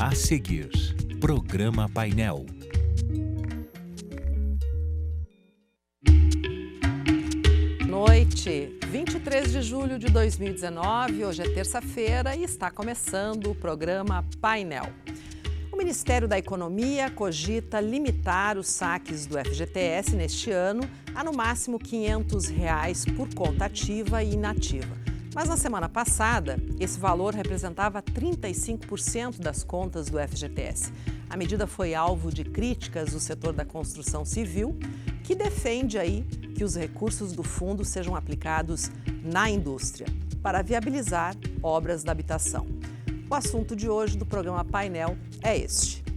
A seguir, Programa Painel. Noite, 23 de julho de 2019, hoje é terça-feira e está começando o Programa Painel. O Ministério da Economia cogita limitar os saques do FGTS neste ano a no máximo R$ 500 por conta ativa e inativa. Mas na semana passada, esse valor representava 35% das contas do FGTS. A medida foi alvo de críticas do setor da construção civil, que defende aí que os recursos do fundo sejam aplicados na indústria, para viabilizar obras da habitação. O assunto de hoje do programa Painel é este.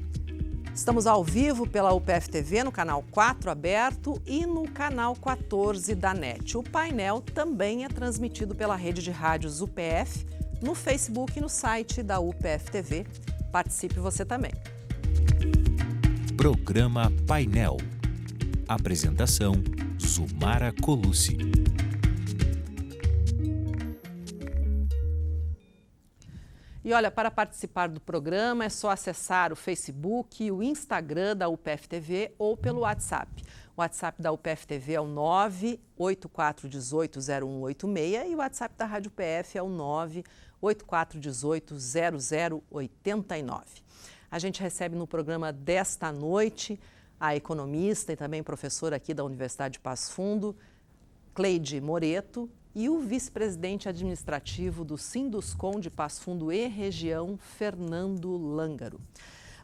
Estamos ao vivo pela UPF TV, no canal 4 aberto e no canal 14 da NET. O painel também é transmitido pela rede de rádios UPF, no Facebook e no site da UPF TV. Participe você também. Programa Painel. Apresentação: Zumara Colucci. E olha, para participar do programa é só acessar o Facebook e o Instagram da UPF TV ou pelo WhatsApp. O WhatsApp da UPF TV é o 984180186 e o WhatsApp da Rádio UPF é o 984180089. A gente recebe no programa desta noite a economista e também professora aqui da Universidade de Passo Fundo, Cleide Moreto, e o vice-presidente administrativo do Sinduscom de Passo Fundo e região, Fernando Lângaro.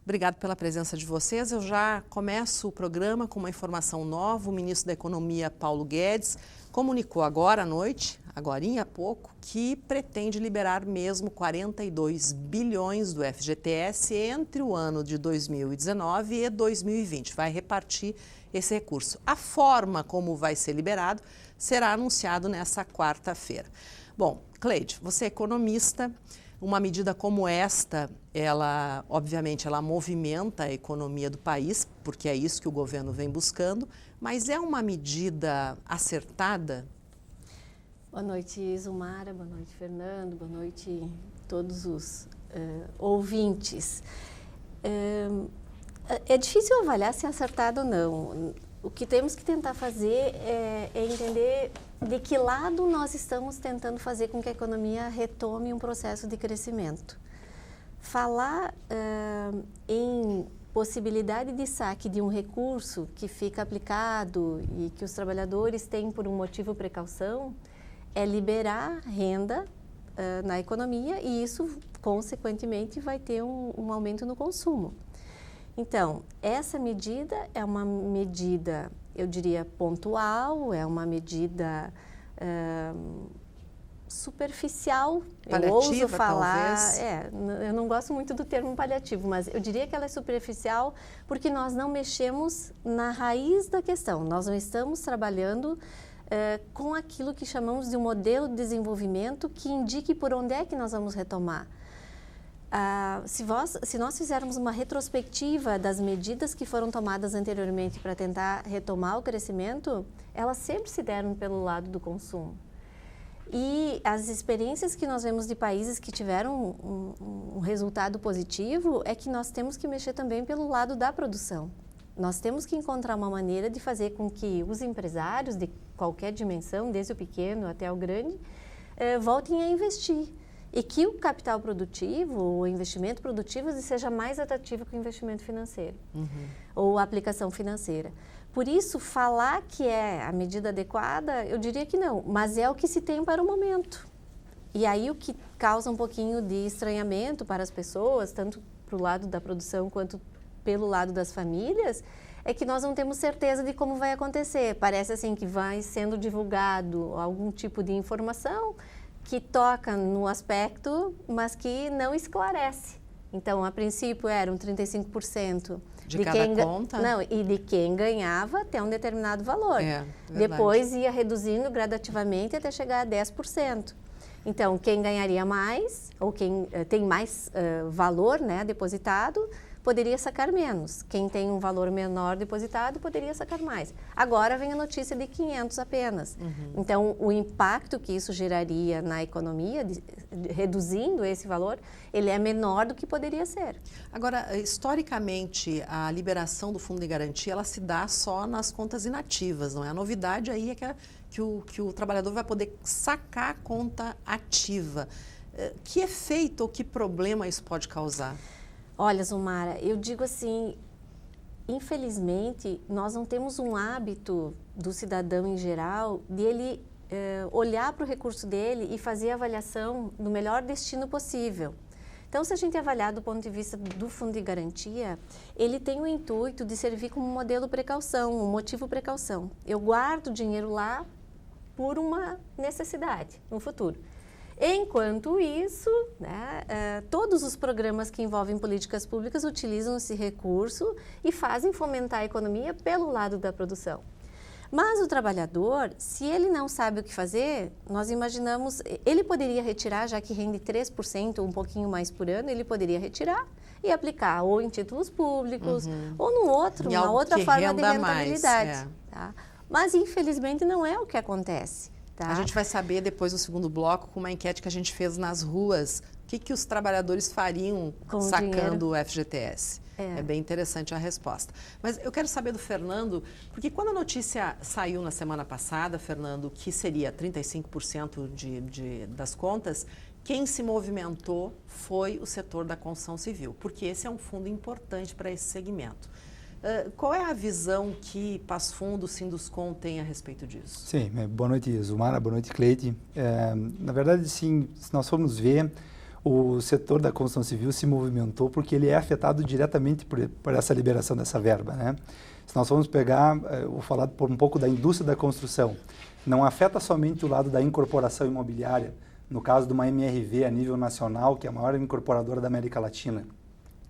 Obrigado pela presença de vocês. Eu já começo o programa com uma informação nova. O ministro da Economia, Paulo Guedes, comunicou agora à noite, agorinha há pouco, que pretende liberar mesmo 42 bilhões do FGTS entre o ano de 2019 e 2020. Vai repartir esse recurso. A forma como vai ser liberado será anunciado nessa quarta-feira. Bom, Cleide, você é economista. Uma medida como esta, obviamente, ela movimenta a economia do país, porque é isso que o governo vem buscando, mas é uma medida acertada? Boa noite, Zumara, boa noite, Fernando, boa noite todos os ouvintes. É difícil avaliar se é acertado ou não. O que temos que tentar fazer é entender de que lado nós estamos tentando fazer com que a economia retome um processo de crescimento. Falar em possibilidade de saque de um recurso que fica aplicado e que os trabalhadores têm por um motivo precaução é liberar renda na economia e isso, consequentemente, vai ter um aumento no consumo. Então, essa medida é uma medida, eu diria, pontual, é uma medida superficial. Paliativa, eu ouso falar, talvez. Eu não gosto muito do termo paliativo, mas eu diria que ela é superficial porque nós não mexemos na raiz da questão. Nós não estamos trabalhando com aquilo que chamamos de um modelo de desenvolvimento que indique por onde é que nós vamos retomar. Se nós fizermos uma retrospectiva das medidas que foram tomadas anteriormente para tentar retomar o crescimento, elas sempre se deram pelo lado do consumo. E as experiências que nós vemos de países que tiveram um resultado positivo é que nós temos que mexer também pelo lado da produção. Nós temos que encontrar uma maneira de fazer com que os empresários de qualquer dimensão, desde o pequeno até o grande, voltem a investir. E que o capital produtivo, o investimento produtivo, seja mais atrativo que o investimento financeiro, ou a aplicação financeira. Por isso, falar que é a medida adequada, eu diria que não, mas é o que se tem para o momento. E aí o que causa um pouquinho de estranhamento para as pessoas, tanto para o lado da produção quanto pelo lado das famílias, é que nós não temos certeza de como vai acontecer. Parece assim que vai sendo divulgado algum tipo de informação que toca no aspecto, mas que não esclarece. Então, a princípio, eram 35% de cada conta? Não, e de quem ganhava até um determinado valor. Depois ia reduzindo gradativamente até chegar a 10%. Então, quem ganharia mais, ou quem tem mais valor, né, depositado, poderia sacar menos. Quem tem um valor menor depositado poderia sacar mais. Agora vem a notícia de 500 apenas. Então, o impacto que isso geraria na economia, reduzindo esse valor, ele é menor do que poderia ser. Agora, historicamente, a liberação do fundo de garantia, ela se dá só nas contas inativas, não é? A novidade aí é que o trabalhador vai poder sacar a conta ativa. Que efeito ou que problema isso pode causar? Olha, Zumara, eu digo assim, infelizmente, nós não temos um hábito do cidadão em geral de ele olhar para o recurso dele e fazer a avaliação do melhor destino possível. Então, se a gente avaliar do ponto de vista do fundo de garantia, ele tem o intuito de servir como modelo precaução, um motivo precaução. Eu guardo dinheiro lá por uma necessidade no futuro. Enquanto isso, né, todos os programas que envolvem políticas públicas utilizam esse recurso e fazem fomentar a economia pelo lado da produção. Mas o trabalhador, se ele não sabe o que fazer, nós imaginamos, ele poderia retirar, já que rende 3%, um pouquinho mais por ano, ele poderia retirar e aplicar ou em títulos públicos ou numa outra forma de rentabilidade. Tá? Mas, infelizmente, não é o que acontece. Tá? A gente vai saber depois do segundo bloco, com uma enquete que a gente fez nas ruas, o que os trabalhadores fariam sacando o FGTS. É bem interessante a resposta. Mas eu quero saber do Fernando, porque quando a notícia saiu na semana passada, Fernando, que seria 35% das contas, quem se movimentou foi o setor da construção civil, porque esse é um fundo importante para esse segmento. Qual é a visão que Passo Fundo, Sinduscon tem a respeito disso? Sim, boa noite, Zumara, boa noite, Cleide. Na verdade, sim, se nós formos ver, o setor da construção civil se movimentou porque ele é afetado diretamente por essa liberação dessa verba, né? Se nós formos pegar, eu vou falar por um pouco da indústria da construção, não afeta somente o lado da incorporação imobiliária, no caso de uma MRV a nível nacional, que é a maior incorporadora da América Latina,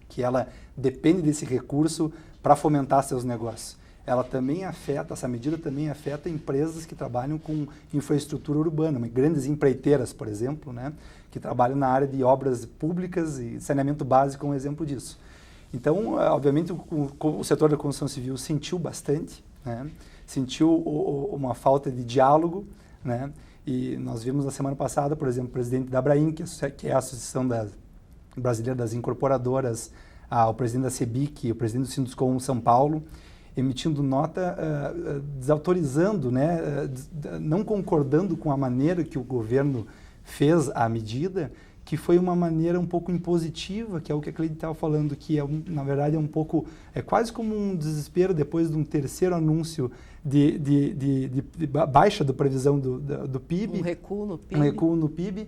que ela depende desse recurso para fomentar seus negócios. Ela também afeta, essa medida também afeta empresas que trabalham com infraestrutura urbana, grandes empreiteiras, por exemplo, né, que trabalham na área de obras públicas e saneamento básico é um exemplo disso. Então, obviamente, o setor da construção civil sentiu bastante, né, sentiu uma falta de diálogo, né, e nós vimos na semana passada, por exemplo, o presidente da Abraim, que é a Associação Brasileira das Incorporadoras, o presidente da CEBIC, o presidente do Sinduscon São Paulo, emitindo nota desautorizando, né, não concordando com a maneira que o governo fez a medida, que foi uma maneira um pouco impositiva, que é o que a Cleide estava falando, que na verdade é quase como um desespero depois de um terceiro anúncio de baixa da previsão do PIB. Um recuo no PIB. Um recuo no PIB.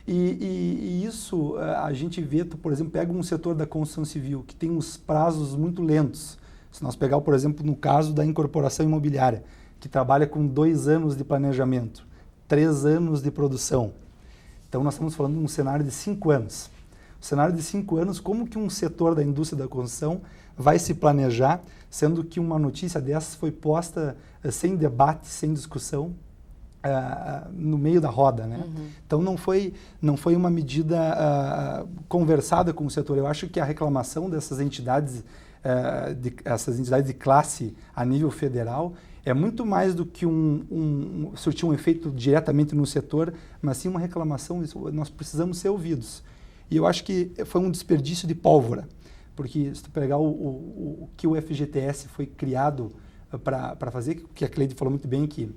E isso a gente vê, por exemplo, pega um setor da construção civil que tem uns prazos muito lentos. Se nós pegar, por exemplo, no caso da incorporação imobiliária, que trabalha com 2 anos de planejamento, 3 anos de produção. Então, nós estamos falando de um cenário de 5 anos. O cenário de 5 anos, como que um setor da indústria da construção vai se planejar, sendo que uma notícia dessas foi posta sem debate, sem discussão, no meio da roda, né? Então não foi uma medida conversada com o setor. Eu acho que a reclamação dessas entidades, essas entidades de classe a nível federal, é muito mais do que surtir um efeito diretamente no setor, mas sim uma reclamação. Nós precisamos ser ouvidos. E eu acho que foi um desperdício de pólvora, porque se tu pegar o que o FGTS foi criado para fazer, que a Cleide falou muito bem, que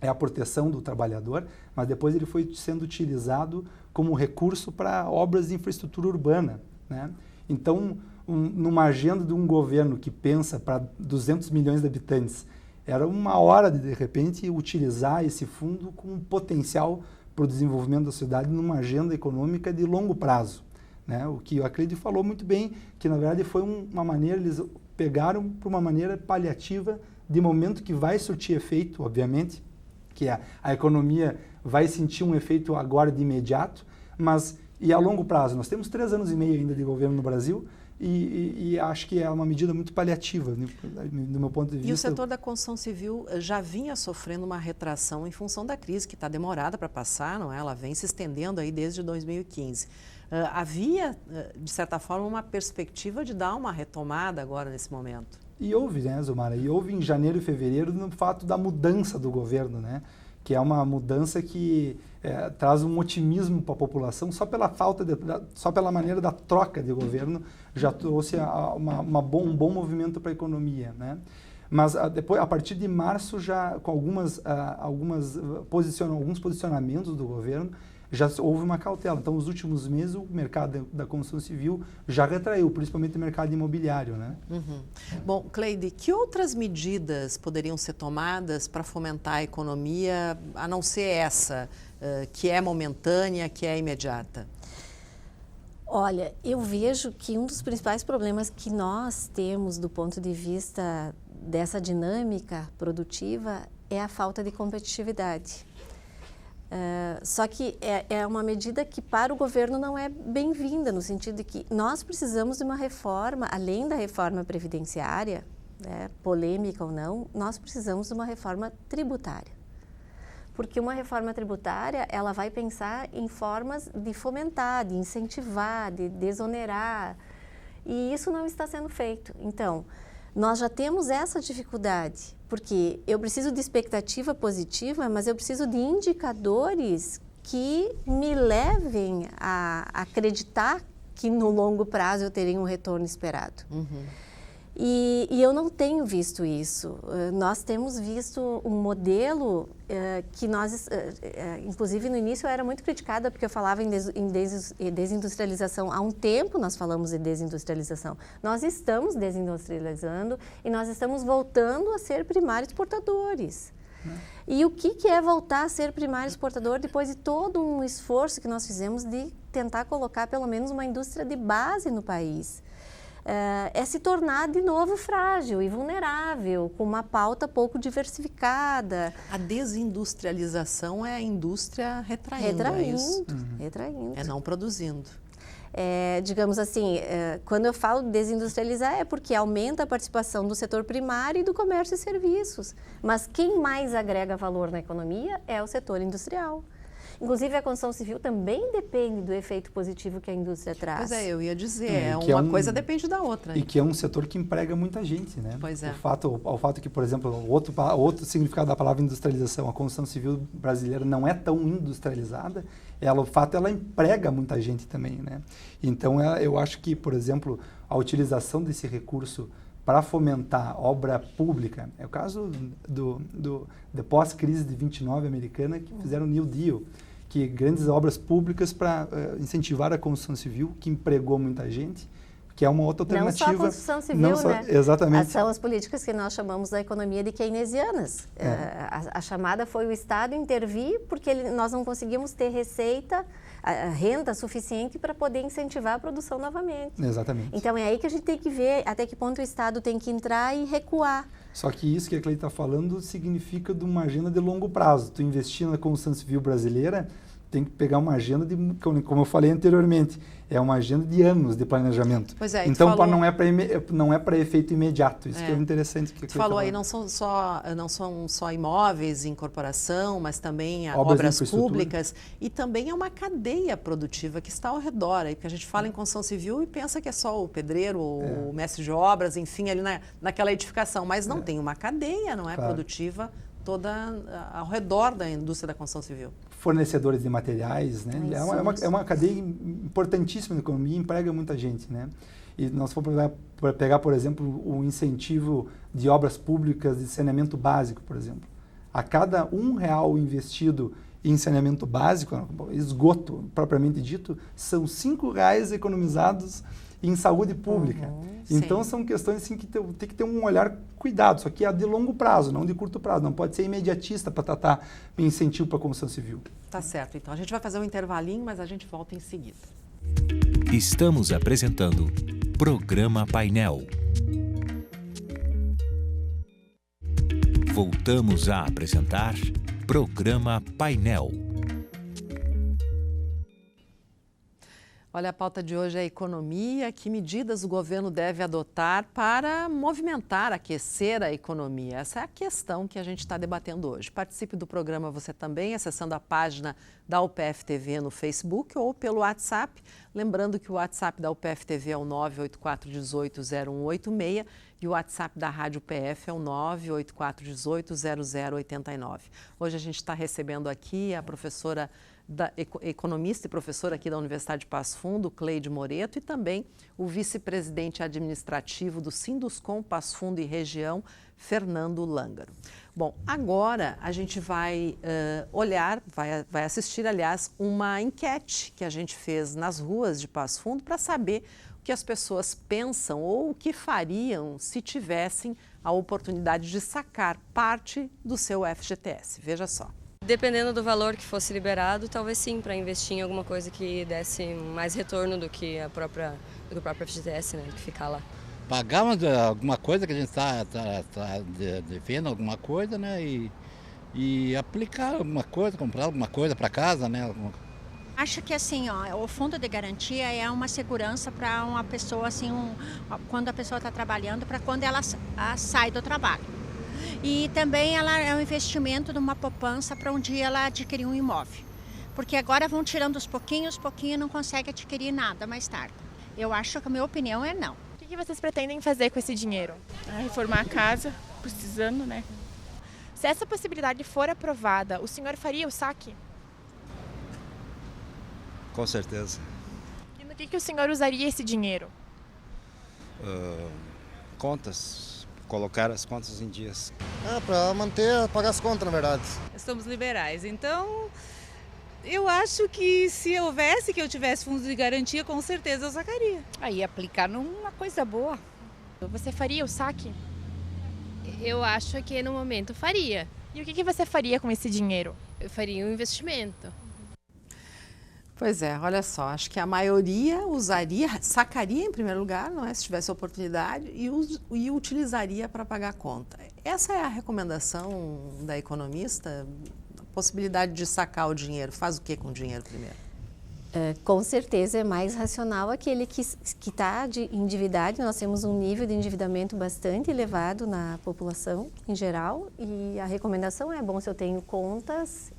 é a proteção do trabalhador, mas depois ele foi sendo utilizado como recurso para obras de infraestrutura urbana, né? Então, numa agenda de um governo que pensa para 200 milhões de habitantes, era uma hora de repente, utilizar esse fundo com um potencial para o desenvolvimento da cidade numa agenda econômica de longo prazo, né? O que a Cleide falou muito bem, que na verdade foi uma maneira, eles pegaram para uma maneira paliativa, de momento que vai surtir efeito, obviamente, que a economia vai sentir um efeito agora de imediato, mas e a longo prazo. Nós temos 3 anos e meio ainda de governo no Brasil e acho que é uma medida muito paliativa, do meu ponto de vista. E o setor da construção civil já vinha sofrendo uma retração em função da crise, que está demorada para passar, não é? Ela vem se estendendo aí desde 2015. Havia, de certa forma, uma perspectiva de dar uma retomada agora nesse momento. E houve, né, Zumara? E houve em janeiro e fevereiro no fato da mudança do governo, né? Que é uma mudança que traz um otimismo para a população, só pela só pela maneira da troca de governo já trouxe um bom movimento para a economia, né? Mas depois, a partir de março, já com alguns posicionamentos do governo, já houve uma cautela. Então, nos últimos meses, o mercado da construção civil já retraiu, principalmente o mercado imobiliário, né? Uhum. Bom, Cleide, que outras medidas poderiam ser tomadas para fomentar a economia, a não ser essa, que é momentânea, que é imediata? Olha, eu vejo que um dos principais problemas que nós temos do ponto de vista dessa dinâmica produtiva é a falta de competitividade. Só que é uma medida que para o governo não é bem-vinda, no sentido de que nós precisamos de uma reforma, além da reforma previdenciária, né, polêmica ou não, nós precisamos de uma reforma tributária. Porque uma reforma tributária, ela vai pensar em formas de fomentar, de incentivar, de desonerar, e isso não está sendo feito. Então, nós já temos essa dificuldade, porque eu preciso de expectativa positiva, mas eu preciso de indicadores que me levem a acreditar que no longo prazo eu terei um retorno esperado. Uhum. E eu não tenho visto isso. Nós temos visto um modelo que nós, inclusive no início eu era muito criticada porque eu falava em desindustrialização. Há um tempo nós falamos de desindustrialização. Nós estamos desindustrializando e nós estamos voltando a ser primários exportadores. E o que é voltar a ser primário exportador depois de todo um esforço que nós fizemos de tentar colocar pelo menos uma indústria de base no país? É se tornar de novo frágil e vulnerável, com uma pauta pouco diversificada. A desindustrialização é a indústria retraindo, é isso? Retraindo. É não produzindo. Digamos assim, quando eu falo desindustrializar é porque aumenta a participação do setor primário e do comércio e serviços. Mas quem mais agrega valor na economia é o setor industrial. Inclusive, a construção civil também depende do efeito positivo que a indústria traz. Pois eu ia dizer, uma coisa depende da outra. E que é um setor que emprega muita gente, né? Pois é. O fato que, por exemplo, outro significado da palavra industrialização, a construção civil brasileira não é tão industrializada, o fato ela emprega muita gente também, né? Então, eu acho que, por exemplo, a utilização desse recurso para fomentar obra pública, é o caso da pós-crise de 29 americana, que fizeram o New Deal, que grandes obras públicas para incentivar a construção civil, que empregou muita gente, que é uma outra alternativa. Não só a construção civil, né? Exatamente. São as políticas que nós chamamos da economia de keynesianas. A chamada foi o Estado intervir porque nós não conseguimos ter renda suficiente para poder incentivar a produção novamente. Exatamente. Então, é aí que a gente tem que ver até que ponto o Estado tem que entrar e recuar. Só que isso que a Cleide está falando significa de uma agenda de longo prazo. Tu investir na construção civil brasileira, tem que pegar uma agenda de, como eu falei anteriormente, é uma agenda de anos de planejamento. Pois é, então não é para efeito imediato. Isso que é interessante. Que tu falou aí, não são só imóveis, incorporação, mas também obras públicas, e também é uma cadeia produtiva que está ao redor. Aí, porque a gente fala em construção civil e pensa que é só o pedreiro, o mestre de obras, enfim, ali naquela edificação, mas não tem uma cadeia, não é, claro, produtiva toda ao redor da indústria da construção civil. Fornecedores de materiais, né? É uma cadeia importantíssima na economia, emprega muita gente, né? E nós vamos pegar, por exemplo, o incentivo de obras públicas de saneamento básico, por exemplo. A cada R$1 investido em saneamento básico, esgoto propriamente dito, são R$5 economizados em saúde pública. Então, são questões assim, que tem que ter um olhar cuidado, só que é de longo prazo, não de curto prazo. Não pode ser imediatista para tratar incentivo para a construção civil. Tá certo. Então, a gente vai fazer um intervalinho, mas a gente volta em seguida. Estamos apresentando Programa Painel. Voltamos a apresentar Programa Painel. Olha, a pauta de hoje é a economia. Que medidas o governo deve adotar para movimentar, aquecer a economia? Essa é a questão que a gente está debatendo hoje. Participe do programa você também, acessando a página da UPF TV no Facebook ou pelo WhatsApp. Lembrando que o WhatsApp da UPF TV é o 984180186 e o WhatsApp da Rádio UPF é o 984180089. Hoje a gente está recebendo aqui a professora economista e professora aqui da Universidade de Passo Fundo, Cleide Moreto, e também o vice-presidente administrativo do Sinduscom Passo Fundo e Região, Fernando Lângaro. Bom, agora a gente vai vai assistir, aliás, uma enquete que a gente fez nas ruas de Passo Fundo para saber o que as pessoas pensam ou o que fariam se tivessem a oportunidade de sacar parte do seu FGTS. Veja só. Dependendo do valor que fosse liberado, talvez sim, para investir em alguma coisa que desse mais retorno do que o próprio FGTS, né, do que ficar lá. Pagar alguma coisa que a gente está devendo, alguma coisa, né, e aplicar alguma coisa, comprar alguma coisa para casa, né. Acho que assim, o fundo de garantia é uma segurança para uma pessoa, assim, quando a pessoa está trabalhando, para quando ela sai do trabalho. E também ela é um investimento numa poupança para um dia ela adquirir um imóvel. Porque agora vão tirando os pouquinhos e não consegue adquirir nada mais tarde. Eu acho que a minha opinião é não. O que vocês pretendem fazer com esse dinheiro? Reformar a casa, precisando, né? Se essa possibilidade for aprovada, o senhor faria o saque? Com certeza. E no que o senhor usaria esse dinheiro? Contas. Colocar as contas em dias. Para pagar as contas, na verdade. Somos liberais, então eu acho que se houvesse, que eu tivesse fundos de garantia, com certeza eu sacaria. Aí aplicar numa coisa boa. Você faria o saque? Eu acho que no momento faria. E o que você faria com esse dinheiro? Eu faria um investimento. Pois é, olha só, acho que a maioria sacaria em primeiro lugar, não é, se tivesse oportunidade, e utilizaria para pagar a conta. Essa é a recomendação da economista? A possibilidade de sacar o dinheiro, faz o que com o dinheiro primeiro? Com certeza é mais racional aquele que está endividado. Nós temos um nível de endividamento bastante elevado na população em geral e a recomendação é, bom, se eu tenho contas,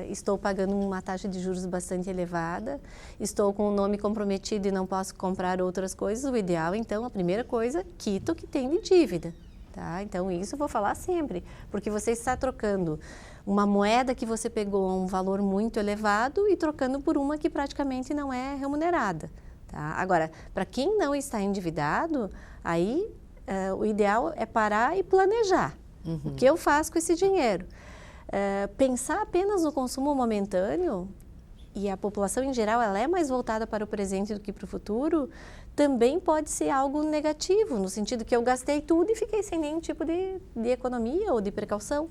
estou pagando uma taxa de juros bastante elevada, estou com o nome comprometido e não posso comprar outras coisas, o ideal então, a primeira coisa, quita o que tem de dívida. Tá? Então isso eu vou falar sempre, porque você está trocando uma moeda que você pegou a um valor muito elevado e trocando por uma que praticamente não é remunerada. Tá? Agora, para quem não está endividado, aí o ideal é parar e planejar. O que eu faço com esse dinheiro? Pensar apenas no consumo momentâneo, e a população em geral ela é mais voltada para o presente do que para o futuro, também pode ser algo negativo, no sentido que eu gastei tudo e fiquei sem nenhum tipo de economia ou de precaução.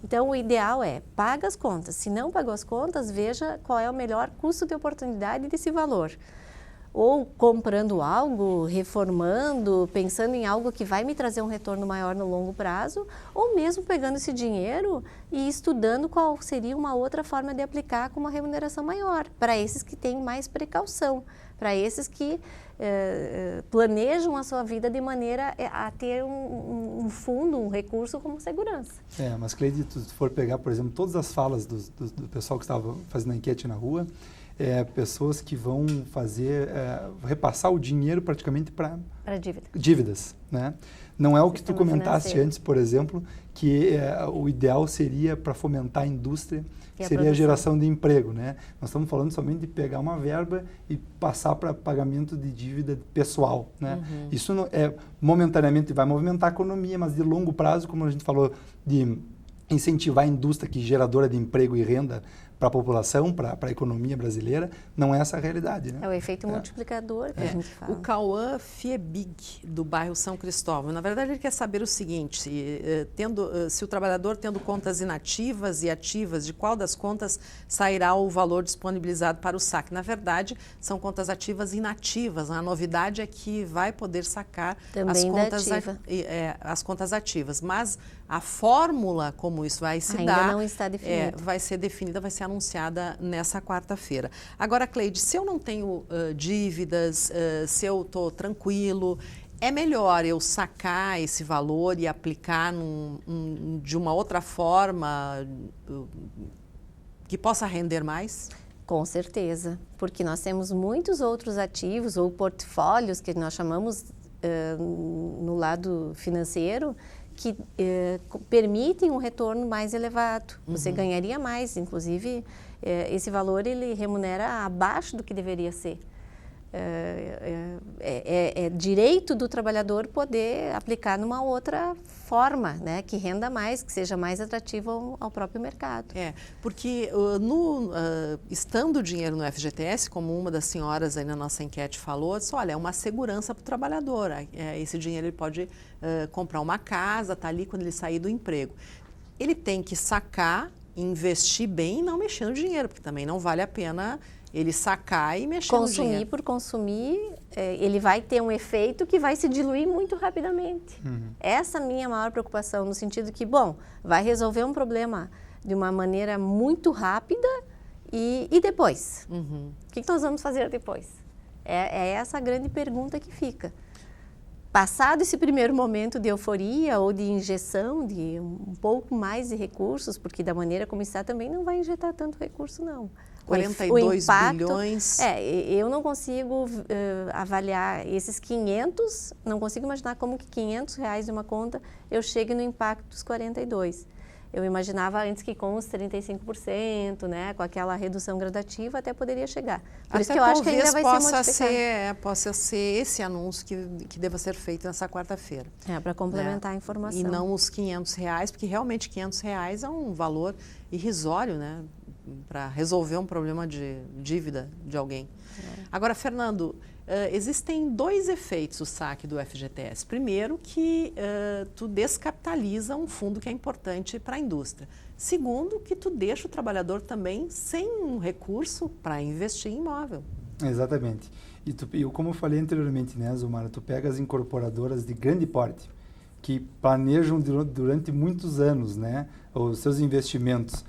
Então, o ideal é, paga as contas. Se não pagou as contas, veja qual é o melhor custo de oportunidade desse valor. Ou comprando algo, reformando, pensando em algo que vai me trazer um retorno maior no longo prazo, ou mesmo pegando esse dinheiro e estudando qual seria uma outra forma de aplicar com uma remuneração maior, para esses que têm mais precaução, para esses que planejam a sua vida de maneira a ter um fundo, um recurso como segurança. Mas Cleide, se tu for pegar, por exemplo, todas as falas do pessoal que estava fazendo a enquete na rua, pessoas que vão fazer, repassar o dinheiro praticamente para dívidas, né? Não é o que tu comentaste antes, por exemplo, que o ideal seria para fomentar a indústria, seria a geração de emprego, né? Nós estamos falando somente de pegar uma verba e passar para pagamento de dívida pessoal, né? Isso não, momentaneamente vai movimentar a economia, mas de longo prazo, como a gente falou, de incentivar a indústria que é geradora de emprego e renda para a população, para a economia brasileira, não é essa a realidade, né? É o efeito multiplicador que a gente fala. O Cauã Fiebig, do bairro São Cristóvão, na verdade ele quer saber o seguinte, se o trabalhador tendo contas inativas e ativas, de qual das contas sairá o valor disponibilizado para o saque? Na verdade, são contas ativas e inativas. A novidade é que vai poder sacar as contas ativas, mas a fórmula como isso vai se dar não está definida. Vai ser definida, vai ser anunciada nessa quarta-feira. Agora, Cleide, se eu não tenho dívidas, se eu estou tranquilo, é melhor eu sacar esse valor e aplicar de uma outra forma que possa render mais? Com certeza, porque nós temos muitos outros ativos ou portfólios que nós chamamos no lado financeiro que permitem um retorno mais elevado. Você ganharia mais, inclusive esse valor ele remunera abaixo do que deveria ser. É direito do trabalhador poder aplicar numa outra forma, né, que renda mais, que seja mais atrativo ao próprio mercado. Porque estando o dinheiro no FGTS, como uma das senhoras aí na nossa enquete falou, disse, olha, é uma segurança para o trabalhador. Esse dinheiro ele pode comprar uma casa, está ali quando ele sair do emprego. Ele tem que sacar, investir bem e não mexer no dinheiro, porque também não vale a pena ele sacar e mexer no dinheiro. Consumir por consumir, ele vai ter um efeito que vai se diluir muito rapidamente. Essa é a minha maior preocupação, no sentido que, bom, vai resolver um problema de uma maneira muito rápida e depois? O que nós vamos fazer depois? É essa a grande pergunta que fica. Passado esse primeiro momento de euforia ou de injeção de um pouco mais de recursos, porque da maneira como está também não vai injetar tanto recurso, não. 42 bilhões. Eu não consigo avaliar esses 500, não consigo imaginar como que R$500 de uma conta eu chegue no impacto dos 42. Eu imaginava antes que com os 35%, né, com aquela redução gradativa, até poderia chegar. Por isso que eu acho que ainda vai ser modificado. Possa ser esse anúncio que deva ser feito nessa quarta-feira. Para complementar a informação. E não os R$500, porque realmente R$500 é um valor irrisório, né, para resolver um problema de dívida de alguém. Agora, Fernando, existem dois efeitos do saque do FGTS. Primeiro, que tu descapitaliza um fundo que é importante para a indústria. Segundo, que tu deixa o trabalhador também sem um recurso para investir em imóvel. Exatamente. E como eu falei anteriormente, né, Zumara, tu pega as incorporadoras de grande porte, que planejam durante muitos anos, né, os seus investimentos.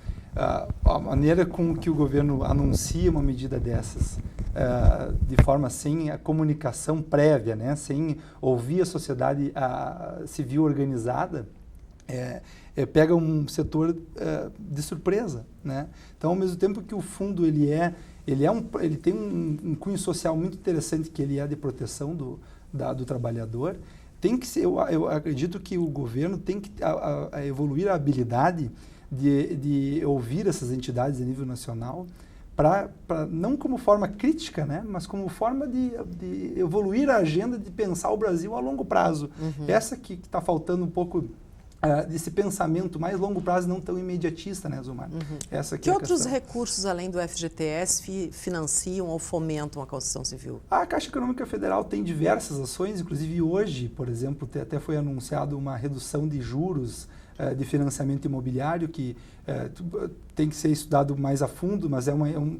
A maneira com que o governo anuncia uma medida dessas, de forma sem a comunicação prévia, né, sem ouvir a sociedade civil organizada, pega um setor de surpresa, né? Então, ao mesmo tempo que o fundo ele tem um cunho social muito interessante, que ele é de proteção do trabalhador, tem que ser, eu acredito que o governo tem que evoluir a habilidade de ouvir essas entidades a nível nacional, não como forma crítica, né, mas como forma de evoluir a agenda de pensar o Brasil a longo prazo. Essa que está faltando um pouco desse pensamento mais longo prazo, não tão imediatista, né, Zumar? Essa que outros recursos, além do FGTS, financiam ou fomentam a construção civil? A Caixa Econômica Federal tem diversas ações, inclusive hoje, por exemplo, até foi anunciado uma redução de juros de financiamento imobiliário, que tem que ser estudado mais a fundo, mas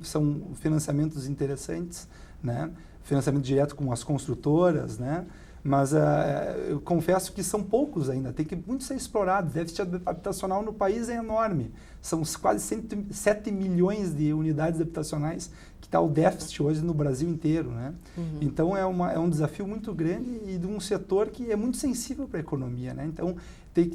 são financiamentos interessantes, né? Financiamento direto com as construtoras, né? Mas eu confesso que são poucos ainda, tem que muito ser explorado. O déficit habitacional no país é enorme. São quase 107 milhões de unidades habitacionais que está o déficit hoje no Brasil inteiro, né? Então, é um desafio muito grande e de um setor que é muito sensível para a economia, né? Então,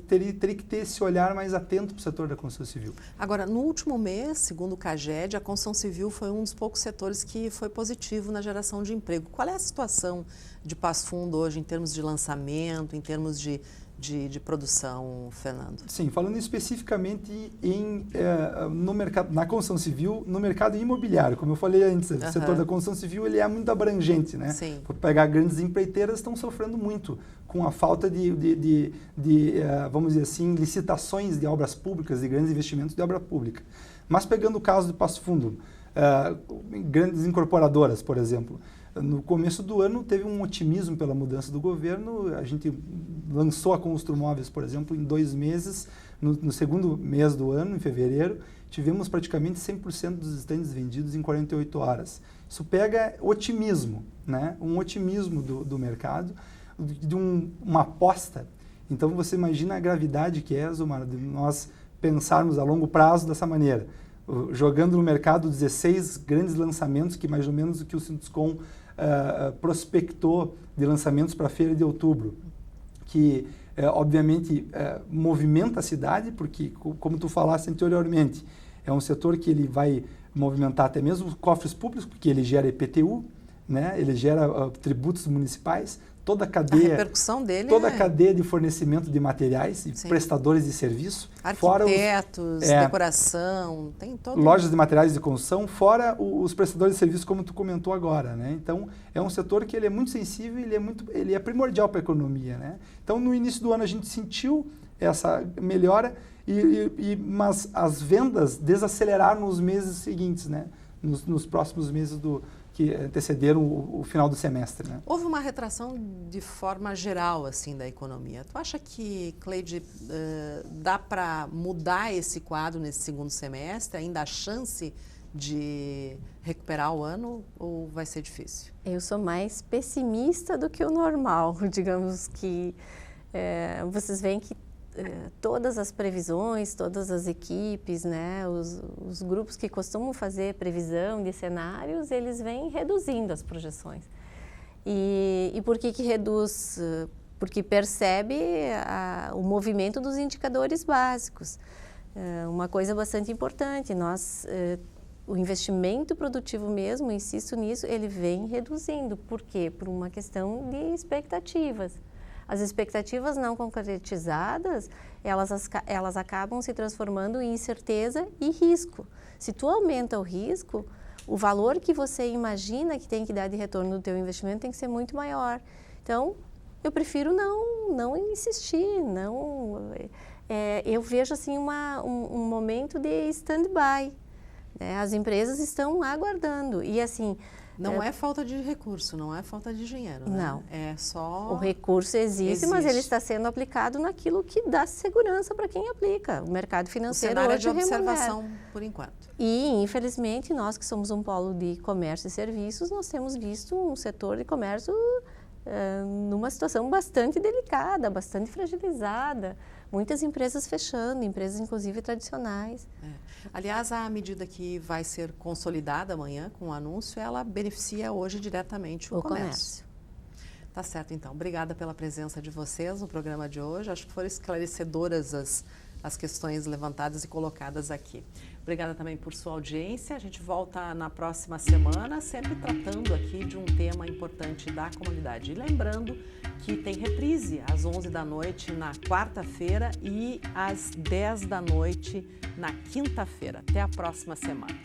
teria que ter esse olhar mais atento para o setor da construção civil. Agora, no último mês, segundo o CAGED, a construção civil foi um dos poucos setores que foi positivo na geração de emprego. Qual é a situação de Passo Fundo hoje em termos de lançamento, em termos de produção, Fernando? Sim, falando especificamente no mercado, na construção civil, no mercado imobiliário, como eu falei antes, o setor da construção civil ele é muito abrangente, né? Sim. Por pegar grandes empreiteiras, estão sofrendo muito com a falta de vamos dizer assim, licitações de obras públicas, de grandes investimentos de obra pública. Mas pegando o caso de Passo Fundo, grandes incorporadoras, por exemplo, no começo do ano teve um otimismo pela mudança do governo, a gente lançou a Construmóveis, por exemplo, em 2 meses, no segundo mês do ano, em fevereiro, tivemos praticamente 100% dos estandes vendidos em 48 horas. Isso pega otimismo, né? Um otimismo do mercado, de uma aposta. Então você imagina a gravidade que é, Zumar, de nós pensarmos a longo prazo dessa maneira. jogando no mercado 16 grandes lançamentos, que mais ou menos o que o Sinduscom prospectou de lançamentos para a feira de outubro, que obviamente movimenta a cidade, porque, como tu falaste anteriormente, é um setor que ele vai movimentar até mesmo os cofres públicos, porque ele gera IPTU, né? Ele gera tributos municipais, toda a cadeia, a repercussão dele toda a cadeia de fornecimento de materiais e prestadores de serviço, arquitetos, decoração, tem todo lojas de materiais de construção, fora os prestadores de serviço, como tu comentou agora, né? Então é um setor que ele é muito sensível, ele é primordial para a economia, né? Então no início do ano a gente sentiu essa melhora, mas as vendas desaceleraram nos meses seguintes, né? Nos próximos meses que antecederam o final do semestre, né? Houve uma retração de forma geral assim da economia. Tu acha que, Cleide, dá para mudar esse quadro nesse segundo semestre? Ainda há chance de recuperar o ano ou vai ser difícil? Eu sou mais pessimista do que o normal, digamos que vocês veem que todas as previsões, todas as equipes, né, os grupos que costumam fazer previsão de cenários, eles vêm reduzindo as projeções. E por que reduz? Porque percebe o movimento dos indicadores básicos. Uma coisa bastante importante, o investimento produtivo mesmo, insisto nisso, ele vem reduzindo. Por quê? Por uma questão de expectativas. As expectativas não concretizadas, elas acabam se transformando em incerteza e risco. Se tu aumenta o risco, o valor que você imagina que tem que dar de retorno do teu investimento tem que ser muito maior. Então, eu prefiro não insistir, eu vejo assim um momento de stand-by. Né? As empresas estão aguardando e assim... Não é falta de recurso, não é falta de dinheiro, né? Não. É só... O recurso existe, mas ele está sendo aplicado naquilo que dá segurança para quem aplica. O mercado financeiro hoje de observação, por enquanto. E, infelizmente, nós que somos um polo de comércio e serviços, nós temos visto um setor de comércio numa situação bastante delicada, bastante fragilizada. Muitas empresas fechando, empresas inclusive tradicionais. Aliás, a medida que vai ser consolidada amanhã com o anúncio, ela beneficia hoje diretamente o comércio. Tá certo, então. Obrigada pela presença de vocês no programa de hoje. Acho que foram esclarecedoras as questões levantadas e colocadas aqui. Obrigada também por sua audiência. A gente volta na próxima semana, sempre tratando aqui de um tema importante da comunidade. E lembrando que tem reprise às 11 da noite na quarta-feira e às 10 da noite na quinta-feira. Até a próxima semana.